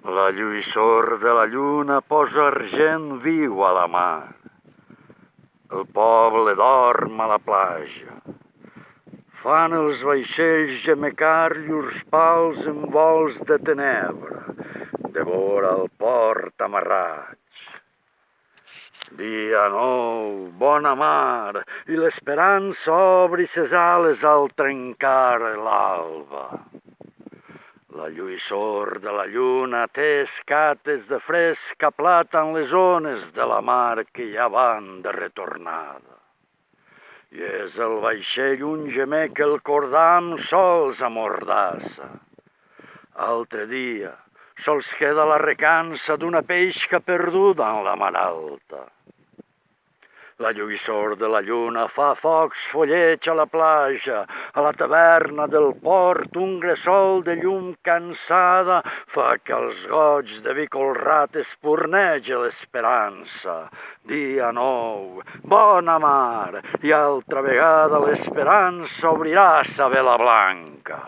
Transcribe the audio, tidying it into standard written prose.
La lluïssor de la lluna posa argent viu a la mar. El poble dorm a la platja. Fan els vaixells gemecar llurs pals en vols de tenebra, devora el port amarrats. Dia nou, bona mar, i l'esperança obri ses ales al trencar l'alba. La lluïssor de la lluna té escates de fresca plata en les ones de la mar que ja van de retornada. I és el vaixell un gemec el cordam sols amordassa. Altre dia, sols queda la recança d'una peixca perduda en la mar alta. La lluïssor de la lluna fa focs folleig a la platja, a la taverna del port un gresol de llum cansada fa que als goig de vi colrat espurnege l'esperança. Dia nou, bona mar, i altra vegada l'esperança obrirà sa vela blanca.